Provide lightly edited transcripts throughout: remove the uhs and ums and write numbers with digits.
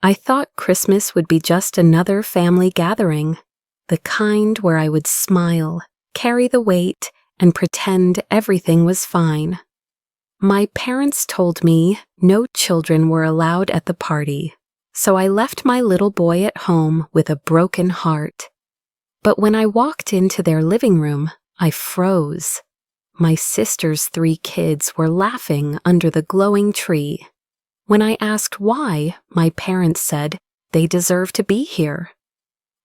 I thought Christmas would be just another family gathering, the kind where I would smile, carry the weight, and pretend everything was fine. My parents told me no children were allowed at the party, so I left my little boy at home with a broken heart. But when I walked into their living room, I froze. My sister's 3 kids were laughing under the glowing tree. When I asked why, my parents said they deserve to be here.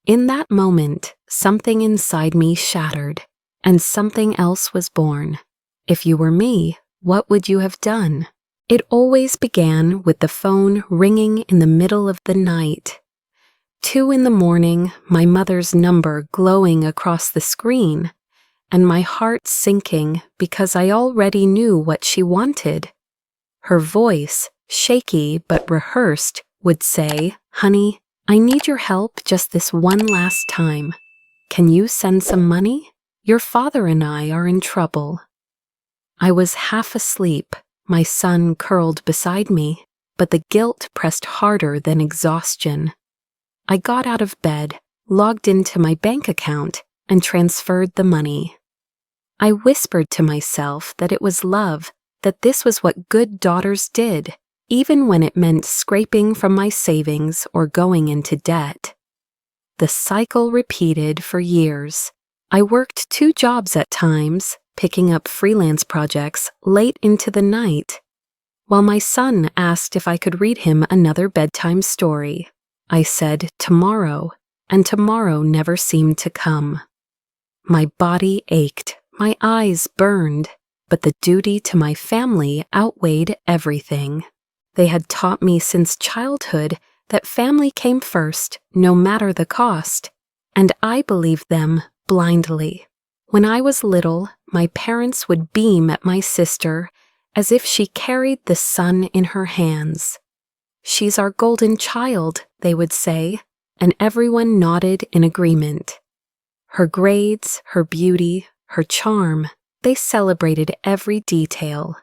In that moment, something inside me shattered, and something else was born. If you were me, what would you have done? It always began with the phone ringing in the middle of the night. 2 in the morning, my mother's number glowing across the screen, and my heart sinking because I already knew what she wanted. Her voice, shaky but rehearsed, would say, "Honey, I need your help just this one last time. Can you send some money? Your father and I are in trouble." I was half asleep, my son curled beside me, but the guilt pressed harder than exhaustion. I got out of bed, logged into my bank account, and transferred the money. I whispered to myself that it was love, that this was what good daughters did, even when it meant scraping from my savings or going into debt. The cycle repeated for years. I worked 2 jobs at times, picking up freelance projects late into the night, while my son asked if I could read him another bedtime story. I said tomorrow, and tomorrow never seemed to come. My body ached, my eyes burned, but the duty to my family outweighed everything. They had taught me since childhood that family came first, no matter the cost, and I believed them blindly. When I was little, my parents would beam at my sister as if she carried the sun in her hands. "She's our golden child," they would say, and everyone nodded in agreement. Her grades, her beauty, her charm, they celebrated every detail.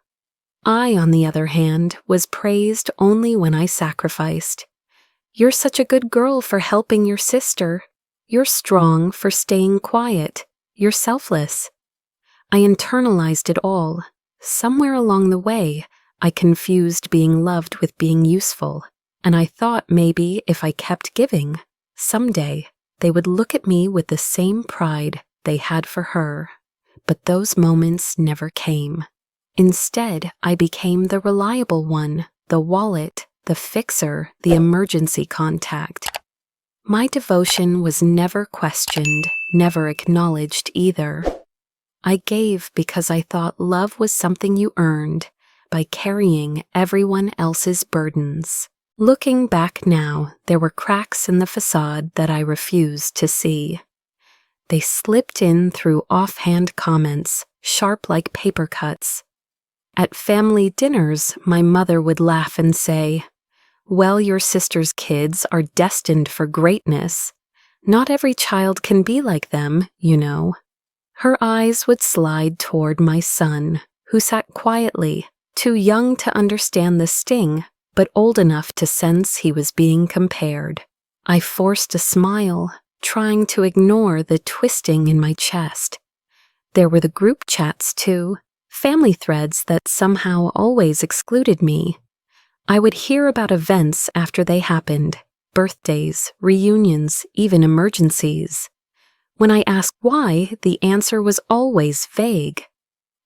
I, on the other hand, was praised only when I sacrificed. "You're such a good girl for helping your sister. You're strong for staying quiet. You're selfless." I internalized it all. Somewhere along the way, I confused being loved with being useful, and I thought maybe if I kept giving, someday they would look at me with the same pride they had for her. But those moments never came. Instead, I became the reliable one, the wallet, the fixer, the emergency contact. My devotion was never questioned, never acknowledged either. I gave because I thought love was something you earned by carrying everyone else's burdens. Looking back now, there were cracks in the facade that I refused to see. They slipped in through offhand comments, sharp like paper cuts. At family dinners, my mother would laugh and say, "Well, your sister's kids are destined for greatness. Not every child can be like them, you know." Her eyes would slide toward my son, who sat quietly, too young to understand the sting, but old enough to sense he was being compared. I forced a smile, trying to ignore the twisting in my chest. There were the group chats, too, family threads that somehow always excluded me. I would hear about events after they happened, birthdays, reunions, even emergencies. When I asked why, the answer was always vague.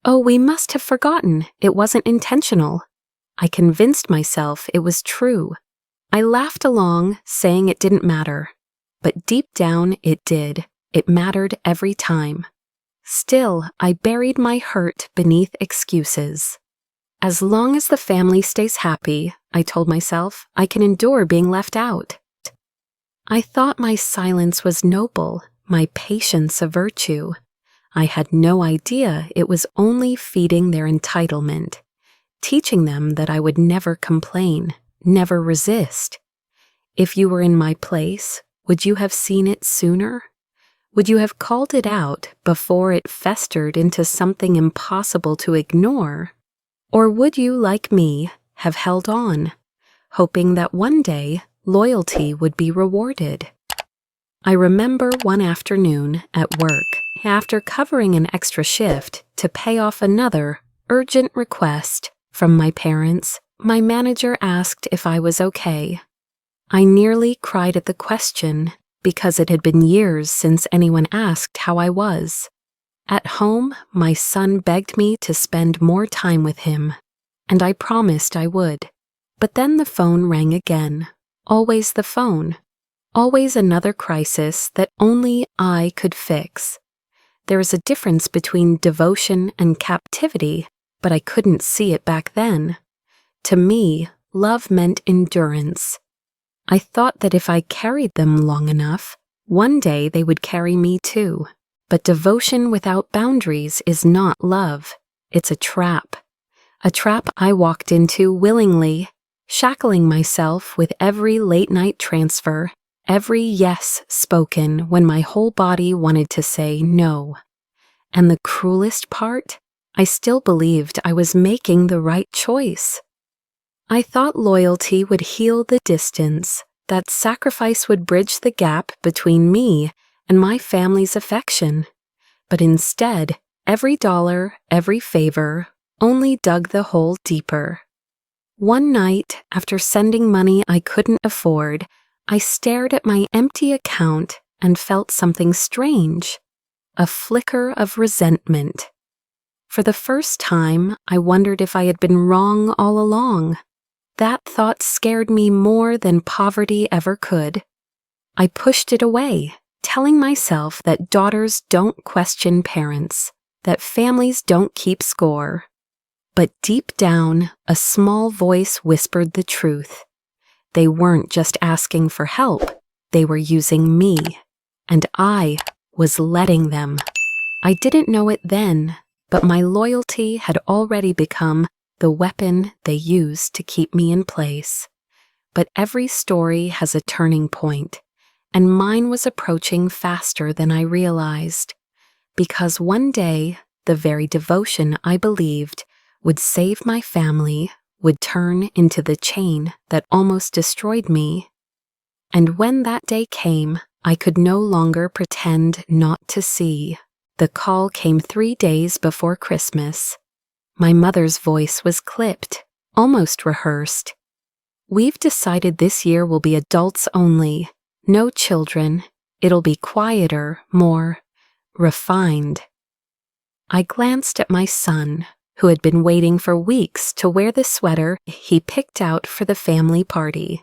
"Oh, we must have forgotten. It wasn't intentional." I convinced myself it was true. I laughed along, saying it didn't matter. But deep down, it did. It mattered every time. Still, I buried my hurt beneath excuses. As long as the family stays happy, I told myself, I can endure being left out. I thought my silence was noble, my patience a virtue. I had no idea it was only feeding their entitlement, teaching them that I would never complain, never resist. If you were in my place, would you have seen it sooner? Would you have called it out before it festered into something impossible to ignore? Or would you, like me, have held on, hoping that one day loyalty would be rewarded. I remember one afternoon at work, after covering an extra shift to pay off another urgent request from my parents, my manager asked if I was okay. I nearly cried at the question because it had been years since anyone asked how I was. At home, my son begged me to spend more time with him, and I promised I would. But then the phone rang again. Always the phone. Always another crisis that only I could fix. There is a difference between devotion and captivity, but I couldn't see it back then. To me, love meant endurance. I thought that if I carried them long enough, one day they would carry me too. But devotion without boundaries is not love. It's a trap. A trap I walked into willingly, shackling myself with every late-night transfer, every yes spoken when my whole body wanted to say no. And the cruelest part, I still believed I was making the right choice. I thought loyalty would heal the distance, that sacrifice would bridge the gap between me and my family's affection. But instead, every dollar, every favor, only dug the hole deeper. One night, after sending money I couldn't afford, I stared at my empty account and felt something strange, a flicker of resentment. For the first time, I wondered if I had been wrong all along. That thought scared me more than poverty ever could. I pushed it away, telling myself that daughters don't question parents, that families don't keep score. But deep down, a small voice whispered the truth. They weren't just asking for help, they were using me, and I was letting them. I didn't know it then, but my loyalty had already become the weapon they used to keep me in place. But every story has a turning point, and mine was approaching faster than I realized, because one day, the very devotion I believed would save my family would turn into the chain that almost destroyed me. And when that day came, I could no longer pretend not to see. The call came 3 days before Christmas. My mother's voice was clipped, almost rehearsed. "We've decided this year will be adults only. No children. It'll be quieter, more refined." I glanced at my son, who had been waiting for weeks to wear the sweater he picked out for the family party.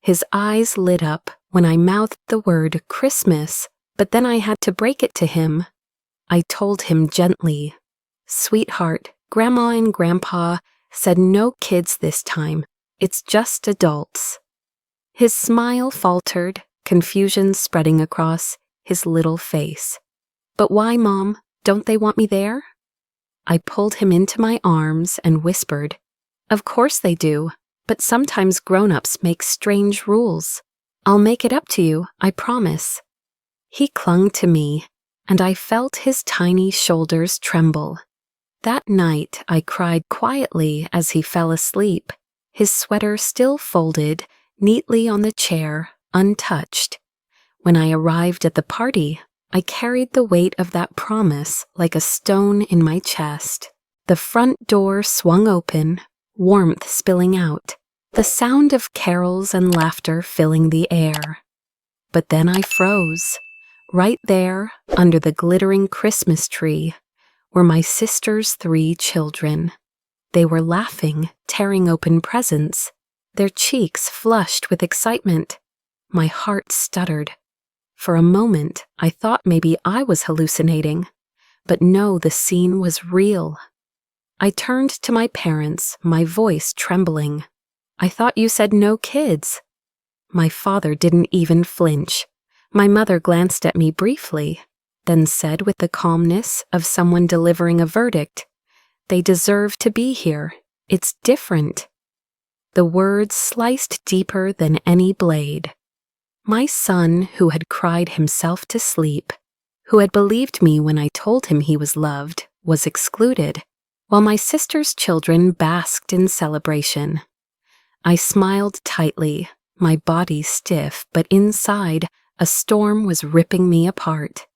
His eyes lit up when I mouthed the word Christmas, but then I had to break it to him. I told him gently, "Sweetheart, Grandma and Grandpa said no kids this time. It's just adults." His smile faltered, confusion spreading across his little face. "But why, Mom? Don't they want me there?" I pulled him into my arms and whispered, "Of course they do, but sometimes grown-ups make strange rules. I'll make it up to you, I promise." He clung to me, and I felt his tiny shoulders tremble. That night, I cried quietly as he fell asleep, his sweater still folded neatly on the chair, untouched. When I arrived at the party, I carried the weight of that promise like a stone in my chest. The front door swung open, warmth spilling out, the sound of carols and laughter filling the air. But then I froze. Right there, under the glittering Christmas tree, were my sister's 3 children. They were laughing, tearing open presents, their cheeks flushed with excitement. My heart stuttered. For a moment, I thought maybe I was hallucinating, but no, the scene was real. I turned to my parents, my voice trembling. "I thought you said no kids." My father didn't even flinch. My mother glanced at me briefly, then said with the calmness of someone delivering a verdict, "They deserve to be here. It's different." The words sliced deeper than any blade. My son, who had cried himself to sleep, who had believed me when I told him he was loved, was excluded, while my sister's children basked in celebration. I smiled tightly, my body stiff, but inside, a storm was ripping me apart.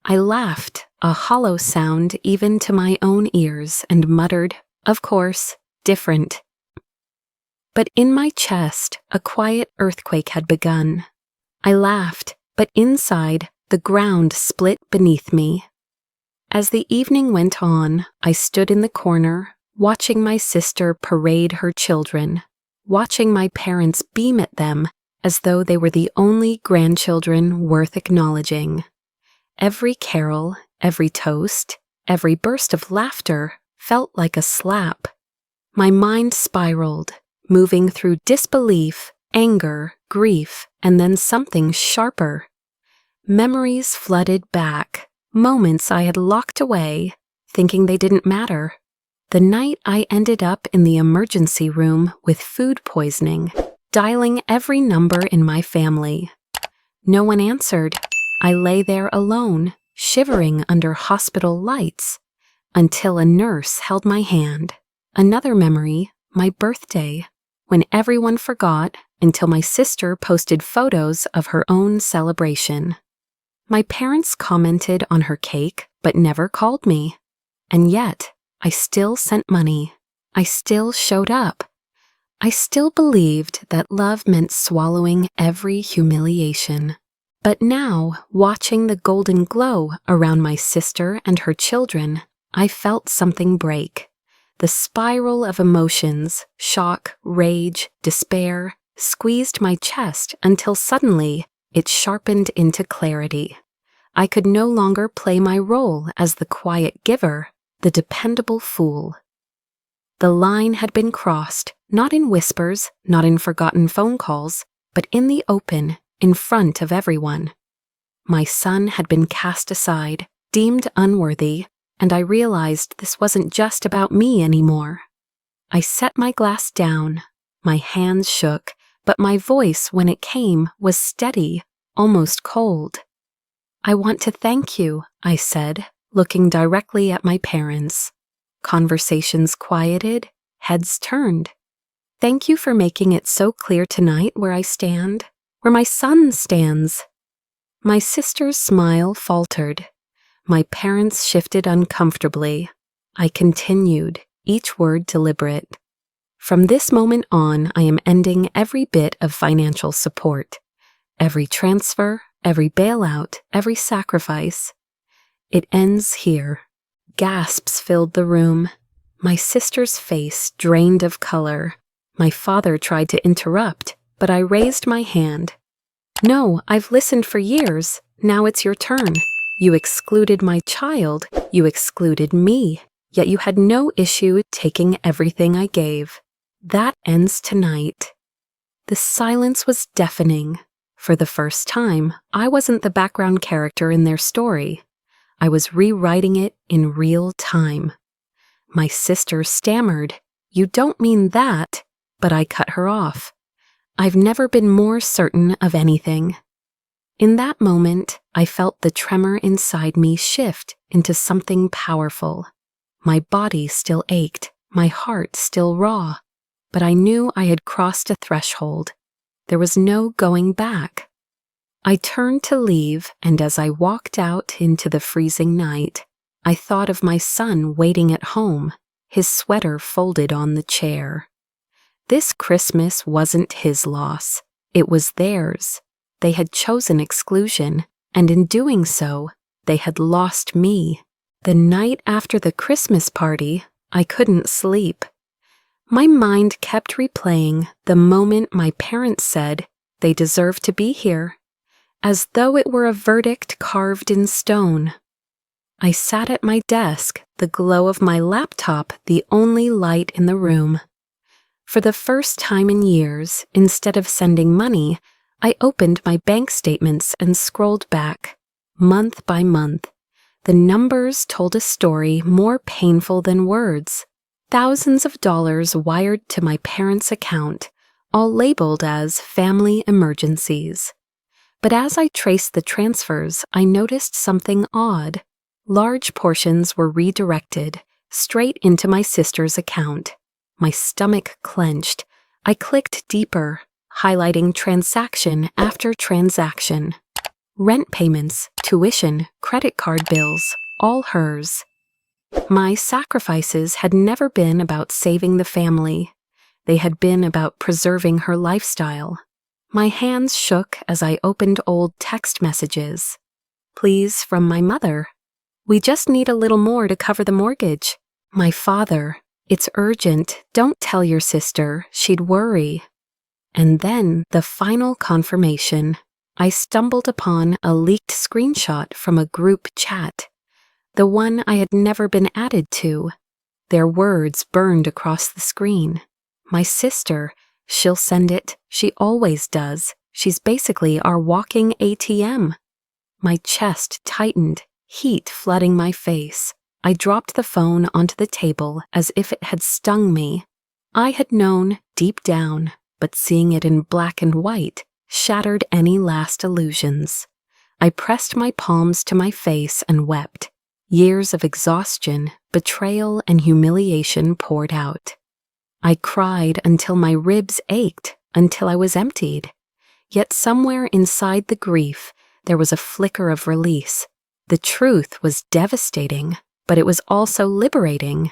I laughed, a hollow sound even to my own ears, and muttered, "Of course, different." But in my chest, a quiet earthquake had begun. I laughed, but inside, the ground split beneath me. As the evening went on, I stood in the corner, watching my sister parade her children, watching my parents beam at them as though they were the only grandchildren worth acknowledging. Every carol, every toast, every burst of laughter felt like a slap. My mind spiraled, moving through disbelief, anger, grief, and then something sharper. Memories flooded back, moments I had locked away, thinking they didn't matter. The night I ended up in the emergency room with food poisoning, dialing every number in my family. No one answered. I lay there alone, shivering under hospital lights, until a nurse held my hand. Another memory, my birthday, when everyone forgot until my sister posted photos of her own celebration. My parents commented on her cake, but never called me. And yet, I still sent money. I still showed up. I still believed that love meant swallowing every humiliation. But now, watching the golden glow around my sister and her children, I felt something break. The spiral of emotions, shock, rage, despair, squeezed my chest until suddenly it sharpened into clarity. I could no longer play my role as the quiet giver, the dependable fool. The line had been crossed, not in whispers, not in forgotten phone calls, but in the open, in front of everyone. My son had been cast aside, deemed unworthy, and I realized this wasn't just about me anymore. I set my glass down. My hands shook, but my voice, when it came, was steady, almost cold. "I want to thank you," I said, looking directly at my parents. Conversations quieted, heads turned. "Thank you for making it so clear tonight where I stand, where my son stands." My sister's smile faltered. My parents shifted uncomfortably. I continued, each word deliberate. "From this moment on, I am ending every bit of financial support. Every transfer, every bailout, every sacrifice. It ends here." Gasps filled the room. My sister's face drained of color. My father tried to interrupt, but I raised my hand. "No, I've listened for years. Now it's your turn. You excluded my child. You excluded me. Yet you had no issue taking everything I gave. That ends tonight." The silence was deafening. For the first time, I wasn't the background character in their story. I was rewriting it in real time. My sister stammered, "You don't mean that," but I cut her off. I've never been more certain of anything. In that moment, I felt the tremor inside me shift into something powerful. My body still ached, my heart still raw, but I knew I had crossed a threshold. There was no going back. I turned to leave, and as I walked out into the freezing night, I thought of my son waiting at home, his sweater folded on the chair. This Christmas wasn't his loss. It was theirs. They had chosen exclusion, and in doing so, they had lost me. The night after the Christmas party, I couldn't sleep. My mind kept replaying the moment my parents said they deserved to be here, as though it were a verdict carved in stone. I sat at my desk, the glow of my laptop the only light in the room. For the first time in years, instead of sending money, I opened my bank statements and scrolled back, month by month. The numbers told a story more painful than words. Thousands of dollars wired to my parents' account, all labeled as family emergencies. But as I traced the transfers, I noticed something odd. Large portions were redirected, straight into my sister's account. My stomach clenched. I clicked deeper. highlighting transaction after transaction. Rent payments, tuition, credit card bills, all hers. My sacrifices had never been about saving the family. They had been about preserving her lifestyle. My hands shook as I opened old text messages. Please, from my mother. We just need a little more to cover the mortgage. My father. It's urgent. Don't tell your sister. She'd worry. And then the final confirmation. I stumbled upon a leaked screenshot from a group chat, the one I had never been added to. Their words burned across the screen. My sister, she'll send it. She always does. She's basically our walking ATM. My chest tightened, heat flooding my face. I dropped the phone onto the table as if it had stung me. I had known deep down, but seeing it in black and white shattered any last illusions. I pressed my palms to my face and wept. Years of exhaustion, betrayal, and humiliation poured out. I cried until my ribs ached, until I was emptied. Yet somewhere inside the grief, there was a flicker of release. The truth was devastating, but it was also liberating.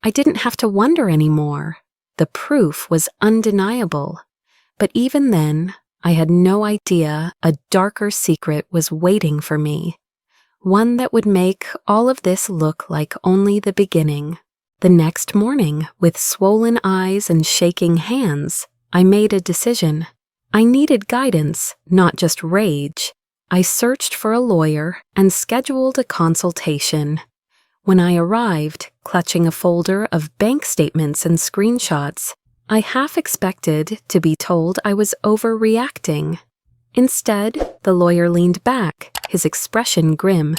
I didn't have to wonder anymore. The proof was undeniable. But even then, I had no idea a darker secret was waiting for me. One that would make all of this look like only the beginning. The next morning, with swollen eyes and shaking hands, I made a decision. I needed guidance, not just rage. I searched for a lawyer and scheduled a consultation. When I arrived, clutching a folder of bank statements and screenshots, I half expected to be told I was overreacting. Instead, the lawyer leaned back, his expression grim.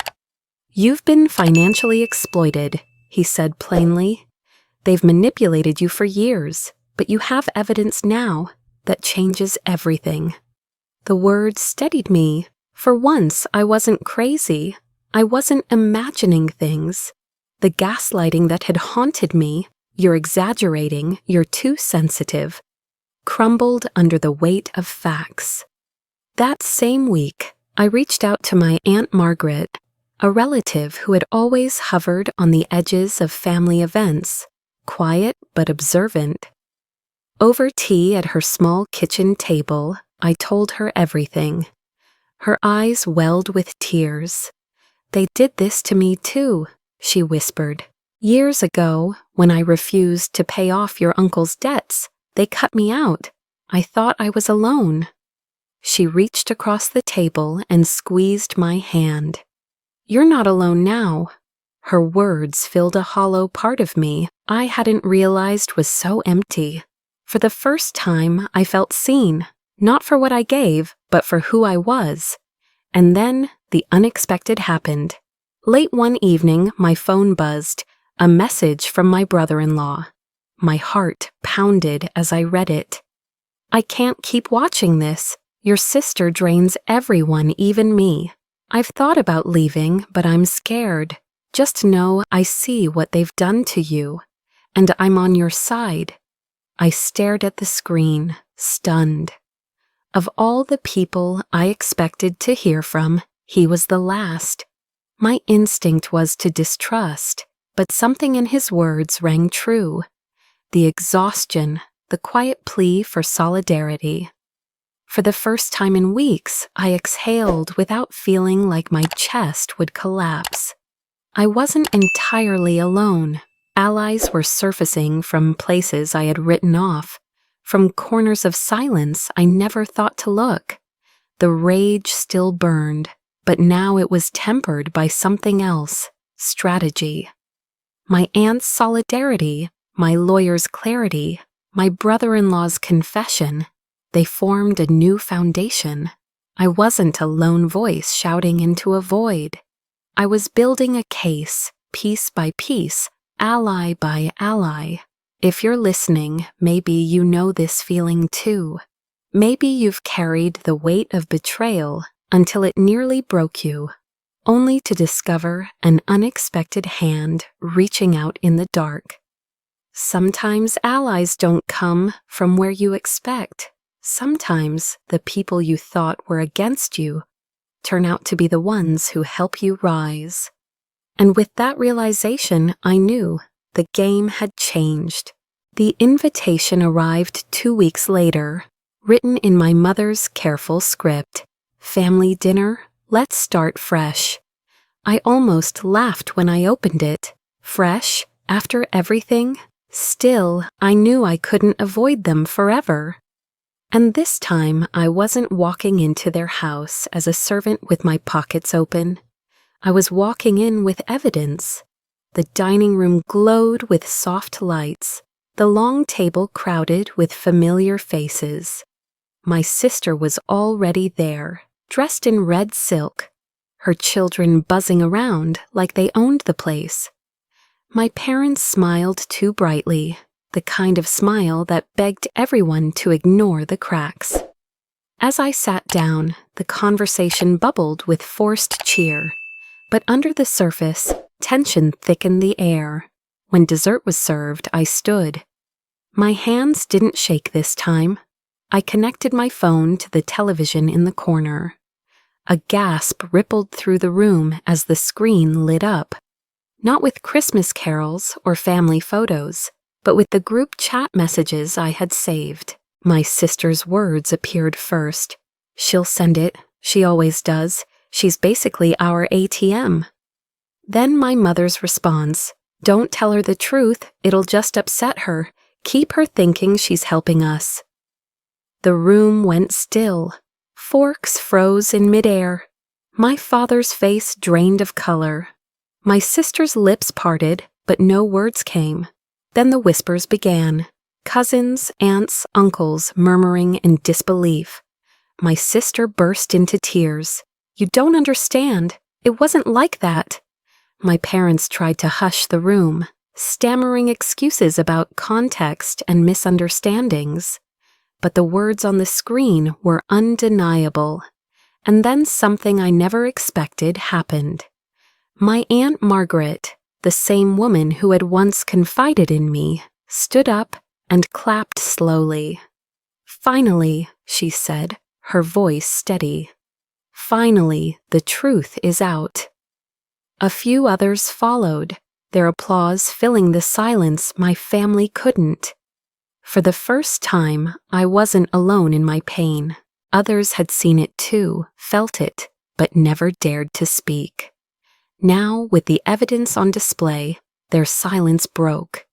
"You've been financially exploited," he said plainly. "They've manipulated you for years, but you have evidence now that changes everything." The words steadied me. For once, I wasn't crazy. I wasn't imagining things. The gaslighting that had haunted me, "You're exaggerating, you're too sensitive," crumbled under the weight of facts. That same week, I reached out to my Aunt Margaret, a relative who had always hovered on the edges of family events, quiet but observant. Over tea at her small kitchen table, I told her everything. Her eyes welled with tears. "They did this to me too," she whispered. "Years ago, when I refused to pay off your uncle's debts, they cut me out. I thought I was alone." She reached across the table and squeezed my hand. "You're not alone now." Her words filled a hollow part of me I hadn't realized was so empty. For the first time, I felt seen, not for what I gave, but for who I was. And then the unexpected happened. Late one evening, my phone buzzed, a message from my brother-in-law. My heart pounded as I read it. "I can't keep watching this. Your sister drains everyone, even me. I've thought about leaving, but I'm scared. Just know I see what they've done to you, and I'm on your side." I stared at the screen, stunned. Of all the people I expected to hear from, he was the last. My instinct was to distrust, but something in his words rang true. The exhaustion, the quiet plea for solidarity. For the first time in weeks, I exhaled without feeling like my chest would collapse. I wasn't entirely alone. Allies were surfacing from places I had written off, from corners of silence I never thought to look. The rage still burned, but now it was tempered by something else, strategy. My aunt's solidarity, my lawyer's clarity, my brother-in-law's confession, they formed a new foundation. I wasn't a lone voice shouting into a void. I was building a case, piece by piece, ally by ally. If you're listening, maybe you know this feeling too. Maybe you've carried the weight of betrayal until it nearly broke you, only to discover an unexpected hand reaching out in the dark. Sometimes allies don't come from where you expect. sometimes the people you thought were against you turn out to be the ones who help you rise. And with that realization, I knew the game had changed. The invitation arrived 2 weeks later, written in my mother's careful script. Family dinner, let's start fresh. I almost laughed when I opened it. Fresh, after everything? Still, I knew I couldn't avoid them forever. And this time, I wasn't walking into their house as a servant with my pockets open. I was walking in with evidence. The dining room glowed with soft lights, the long table crowded with familiar faces. My sister was already there, dressed in red silk, her children buzzing around like they owned the place. My parents smiled too brightly, the kind of smile that begged everyone to ignore the cracks. As I sat down, the conversation bubbled with forced cheer, but under the surface, tension thickened the air. When dessert was served, I stood. My hands didn't shake this time. I connected my phone to the television in the corner. A gasp rippled through the room as the screen lit up. Not with Christmas carols or family photos, but with the group chat messages I had saved. My sister's words appeared first. She'll send it. She always does. She's basically our ATM. Then my mother's response. Don't tell her the truth. It'll just upset her. Keep her thinking she's helping us. The room went still. Forks froze in midair. My father's face drained of color. My sister's lips parted, but no words came. Then the whispers began. Cousins, aunts, uncles murmuring in disbelief. My sister burst into tears. You don't understand. It wasn't like that. My parents tried to hush the room, stammering excuses about context and misunderstandings. But the words on the screen were undeniable. And then something I never expected happened. My Aunt Margaret, the same woman who had once confided in me, stood up and clapped slowly. Finally, she said, her voice steady. Finally, the truth is out. A few others followed, their applause filling the silence my family couldn't. For the first time, I wasn't alone in my pain. Others had seen it too, felt it, but never dared to speak. Now, with the evidence on display, their silence broke.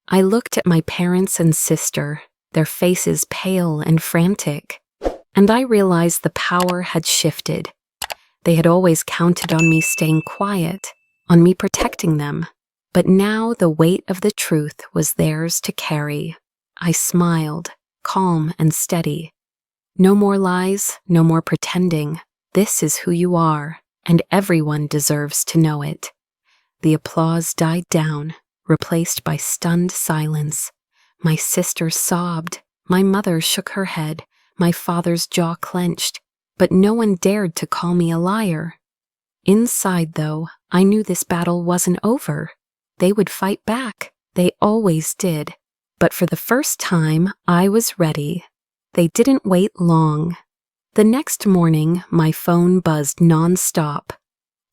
I looked at my parents and sister, their faces pale and frantic, and I realized the power had shifted. They had always counted on me staying quiet, on me protecting them, but now the weight of the truth was theirs to carry. I smiled, calm and steady. No more lies, no more pretending. This is who you are, and everyone deserves to know it. The applause died down, replaced by stunned silence. My sister sobbed, my mother shook her head, my father's jaw clenched, but no one dared to call me a liar. Inside, though, I knew this battle wasn't over. They would fight back. They always did. But for the first time, I was ready. They didn't wait long. The next morning, my phone buzzed nonstop.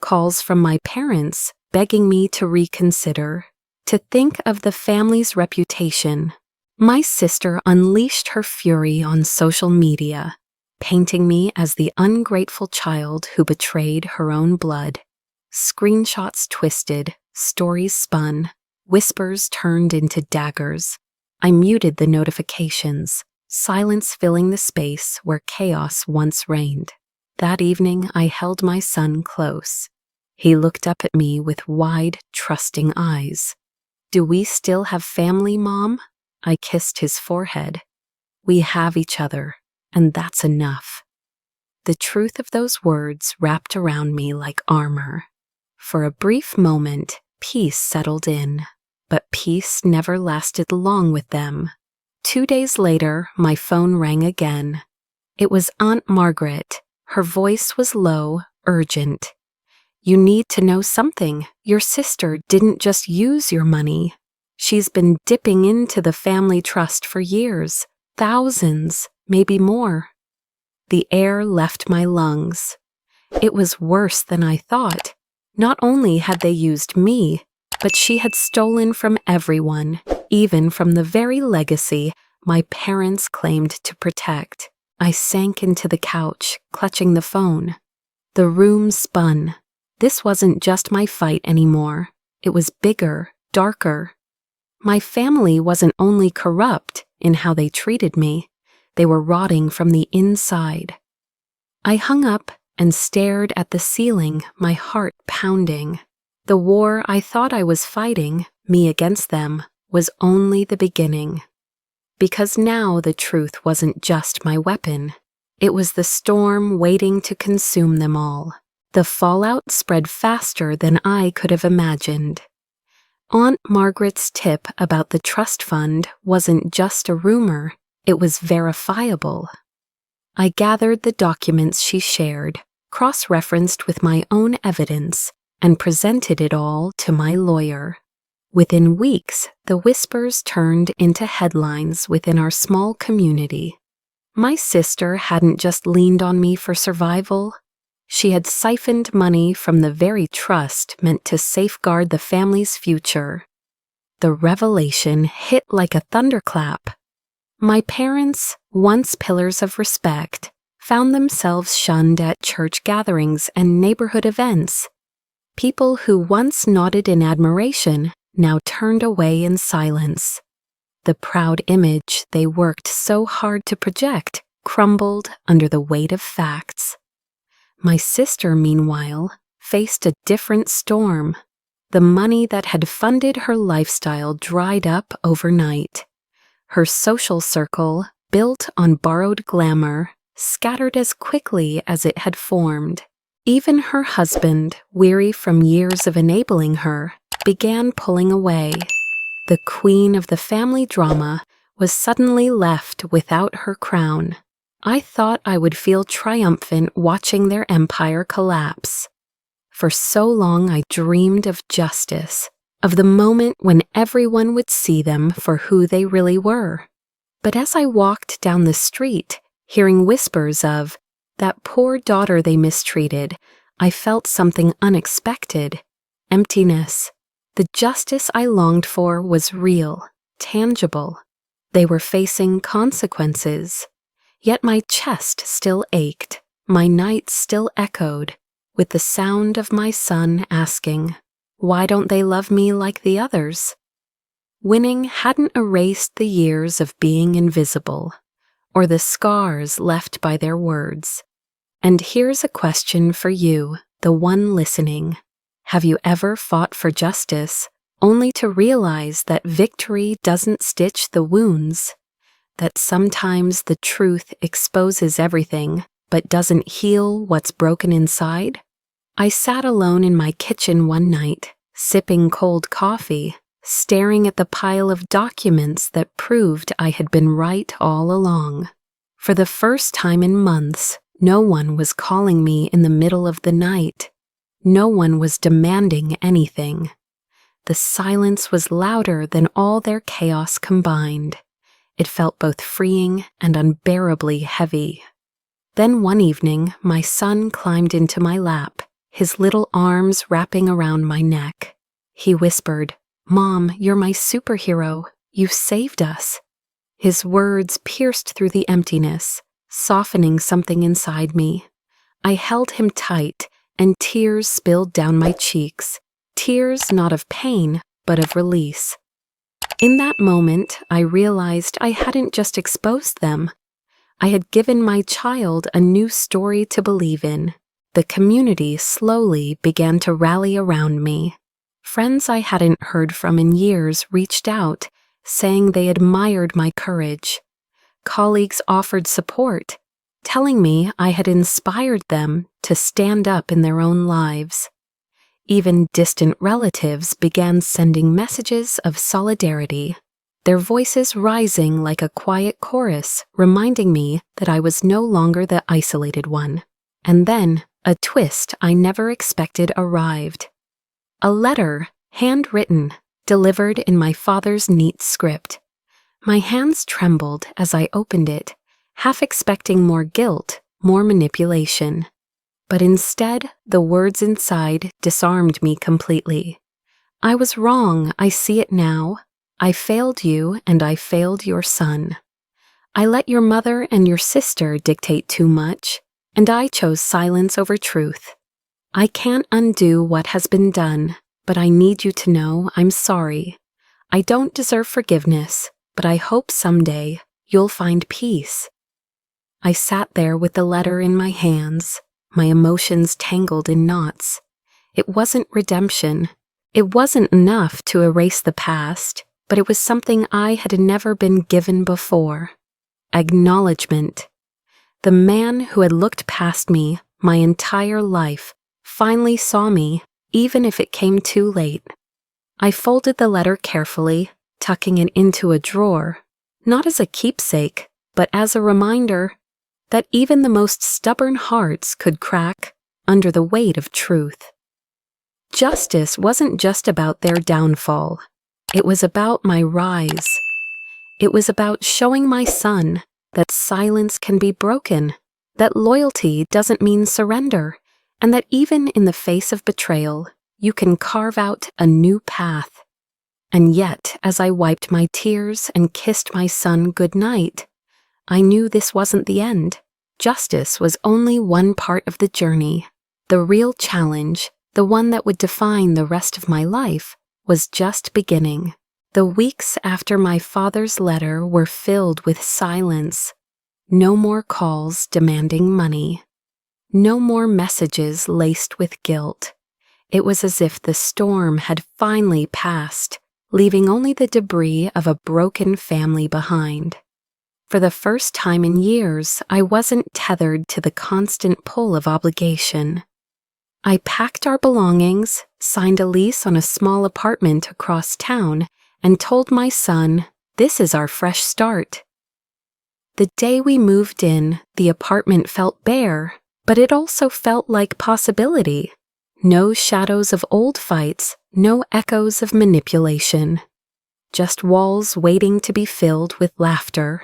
Calls from my parents begging me to reconsider, to think of the family's reputation. My sister unleashed her fury on social media, painting me as the ungrateful child who betrayed her own blood. Screenshots twisted, stories spun, whispers turned into daggers. I muted the notifications, silence filling the space where chaos once reigned. That evening, I held my son close. He looked up at me with wide, trusting eyes. Do we still have family, Mom? I kissed his forehead. We have each other, and that's enough. The truth of those words wrapped around me like armor. For a brief moment, peace settled in, but peace never lasted long with them. 2 days later, my phone rang again. It was Aunt Margaret. Her voice was low, urgent. You need to know something. Your sister didn't just use your money. She's been dipping into the family trust for years. Thousands, maybe more. The air left my lungs. It was worse than I thought. Not only had they used me, but she had stolen from everyone, even from the very legacy my parents claimed to protect. I sank into the couch, clutching the phone. The room spun. This wasn't just my fight anymore. It was bigger, darker. My family wasn't only corrupt in how they treated me, they were rotting from the inside. I hung up and stared at the ceiling, my heart pounding. The war I thought I was fighting, me against them, was only the beginning. Because now the truth wasn't just my weapon. It was the storm waiting to consume them all. The fallout spread faster than I could have imagined. Aunt Margaret's tip about the trust fund wasn't just a rumor, it was verifiable. I gathered the documents she shared, cross-referenced with my own evidence, and presented it all to my lawyer. Within weeks, the whispers turned into headlines within our small community. My sister hadn't just leaned on me for survival. She had siphoned money from the very trust meant to safeguard the family's future. The revelation hit like a thunderclap. My parents, once pillars of respect, found themselves shunned at church gatherings and neighborhood events. People who once nodded in admiration now turned away in silence. The proud image they worked so hard to project crumbled under the weight of facts. My sister, meanwhile, faced a different storm. The money that had funded her lifestyle dried up overnight. Her social circle, built on borrowed glamour, scattered as quickly as it had formed. Even her husband, weary from years of enabling her, began pulling away. The queen of the family drama was suddenly left without her crown. I thought I would feel triumphant watching their empire collapse. For so long I dreamed of justice, of the moment when everyone would see them for who they really were. But as I walked down the street, hearing whispers of that poor daughter they mistreated, I felt something unexpected: emptiness. The justice I longed for was real, tangible. They were facing consequences. Yet my chest still ached, my nights still echoed, with the sound of my son asking, "Why don't they love me like the others?" Winning hadn't erased the years of being invisible, or the scars left by their words. And here's a question for you, the one listening. Have you ever fought for justice, only to realize that victory doesn't stitch the wounds? That sometimes the truth exposes everything, but doesn't heal what's broken inside? I sat alone in my kitchen one night, sipping cold coffee, staring at the pile of documents that proved I had been right all along. For the first time in months, no one was calling me in the middle of the night. No one was demanding anything. The silence was louder than all their chaos combined. It felt both freeing and unbearably heavy. Then one evening, my son climbed into my lap, his little arms wrapping around my neck. He whispered, "Mom, you're my superhero. You saved us." His words pierced through the emptiness, softening something inside me. I held him tight, and tears spilled down my cheeks. Tears not of pain, but of release. In that moment, I realized I hadn't just exposed them. I had given my child a new story to believe in. The community slowly began to rally around me. Friends I hadn't heard from in years reached out, saying they admired my courage. Colleagues offered support, telling me I had inspired them to stand up in their own lives. Even distant relatives began sending messages of solidarity, their voices rising like a quiet chorus, reminding me that I was no longer the isolated one. And then, a twist I never expected arrived. A letter, handwritten, delivered in my father's neat script. My hands trembled as I opened it, half expecting more guilt, more manipulation. But instead, the words inside disarmed me completely. I was wrong, I see it now. I failed you, and I failed your son. I let your mother and your sister dictate too much, and I chose silence over truth. I can't undo what has been done, but I need you to know I'm sorry. I don't deserve forgiveness, but I hope someday you'll find peace. I sat there with the letter in my hands, my emotions tangled in knots. It wasn't redemption. It wasn't enough to erase the past, but it was something I had never been given before. Acknowledgement. The man who had looked past me my entire life finally saw me, even if it came too late. I folded the letter carefully, tucking it into a drawer, not as a keepsake, but as a reminder that even the most stubborn hearts could crack under the weight of truth. Justice wasn't just about their downfall. It was about my rise. It was about showing my son that silence can be broken, that loyalty doesn't mean surrender, and that even in the face of betrayal, you can carve out a new path. And yet, as I wiped my tears and kissed my son goodnight, I knew this wasn't the end. Justice was only one part of the journey. The real challenge, the one that would define the rest of my life, was just beginning. The weeks after my father's letter were filled with silence. No more calls demanding money. No more messages laced with guilt. It was as if the storm had finally passed, leaving only the debris of a broken family behind. For the first time in years, I wasn't tethered to the constant pull of obligation. I packed our belongings, signed a lease on a small apartment across town, and told my son, "This is our fresh start." The day we moved in, the apartment felt bare, but it also felt like possibility. No shadows of old fights, no echoes of manipulation. Just walls waiting to be filled with laughter.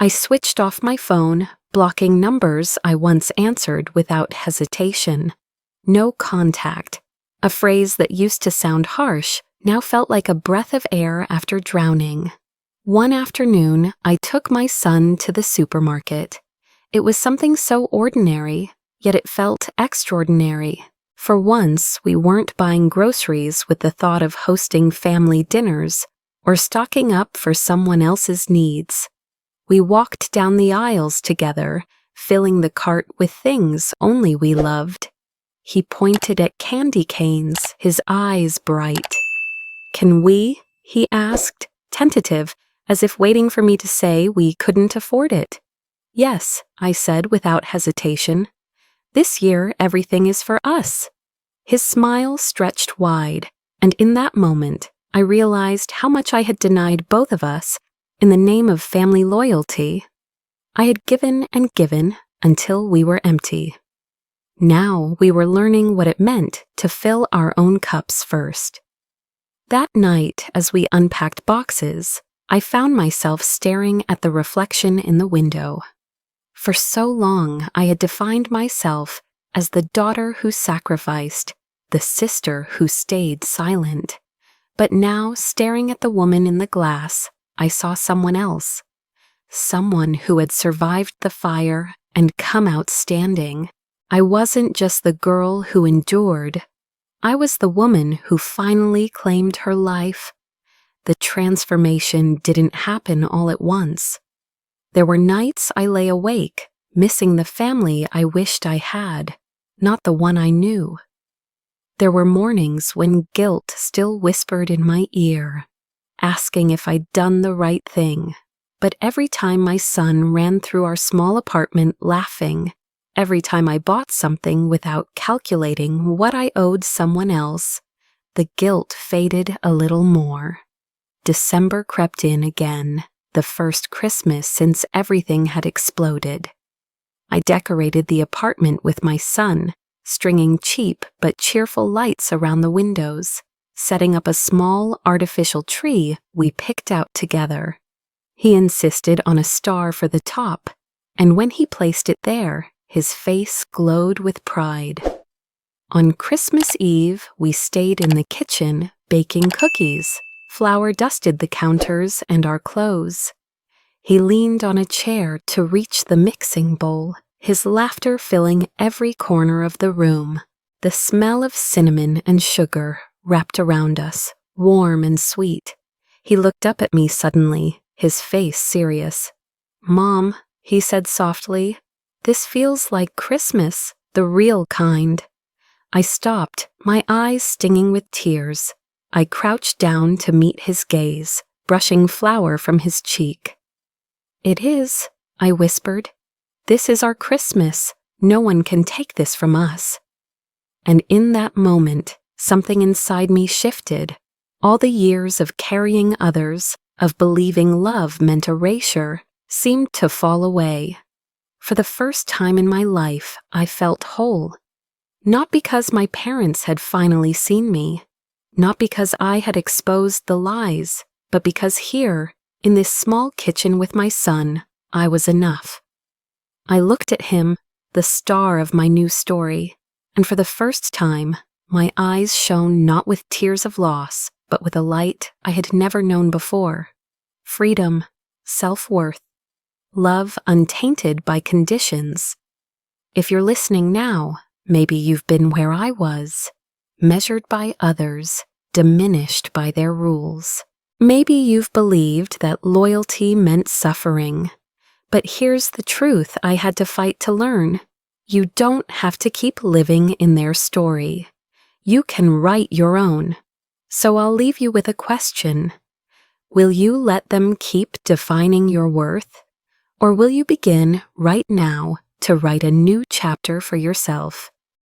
I switched off my phone, blocking numbers I once answered without hesitation. No contact. A phrase that used to sound harsh now felt like a breath of air after drowning. One afternoon, I took my son to the supermarket. It was something so ordinary, yet it felt extraordinary. For once, we weren't buying groceries with the thought of hosting family dinners or stocking up for someone else's needs. We walked down the aisles together, filling the cart with things only we loved. He pointed at candy canes, his eyes bright. "Can we?" he asked, tentative, as if waiting for me to say we couldn't afford it. "Yes," I said without hesitation. "This year, everything is for us." His smile stretched wide, and in that moment, I realized how much I had denied both of us in the name of family loyalty. I had given and given until we were empty. Now we were learning what it meant to fill our own cups first. That night, as we unpacked boxes, I found myself staring at the reflection in the window. For so long, I had defined myself as the daughter who sacrificed, the sister who stayed silent. But now, staring at the woman in the glass, I saw someone else. Someone who had survived the fire and come out standing. I wasn't just the girl who endured. I was the woman who finally claimed her life. The transformation didn't happen all at once. There were nights I lay awake, missing the family I wished I had, not the one I knew. There were mornings when guilt still whispered in my ear, asking if I'd done the right thing. But every time my son ran through our small apartment laughing, every time I bought something without calculating what I owed someone else, the guilt faded a little more. December crept in again, the first Christmas since everything had exploded. I decorated the apartment with my son, stringing cheap but cheerful lights around the windows, setting up a small artificial tree we picked out together. He insisted on a star for the top, and when he placed it there, his face glowed with pride. On Christmas Eve, we stayed in the kitchen baking cookies. Flour dusted the counters and our clothes. He leaned on a chair to reach the mixing bowl, his laughter filling every corner of the room. The smell of cinnamon and sugar wrapped around us, warm and sweet. He looked up at me suddenly, his face serious. "Mom," he said softly, "this feels like Christmas, the real kind." I stopped, my eyes stinging with tears. I crouched down to meet his gaze, brushing flour from his cheek. "It is," I whispered. "This is our Christmas. No one can take this from us." And in that moment, something inside me shifted. All the years of carrying others, of believing love meant erasure, seemed to fall away. For the first time in my life, I felt whole. Not because my parents had finally seen me, not because I had exposed the lies, but because here, in this small kitchen with my son, I was enough. I looked at him, the star of my new story, and for the first time, my eyes shone not with tears of loss, but with a light I had never known before. Freedom, self-worth, love untainted by conditions. If you're listening now, maybe you've been where I was, measured by others, diminished by their rules. Maybe you've believed that loyalty meant suffering. But here's the truth I had to fight to learn. You don't have to keep living in their story. You can write your own. So I'll leave you with a question. Will you let them keep defining your worth? Or will you begin right now to write a new chapter for yourself?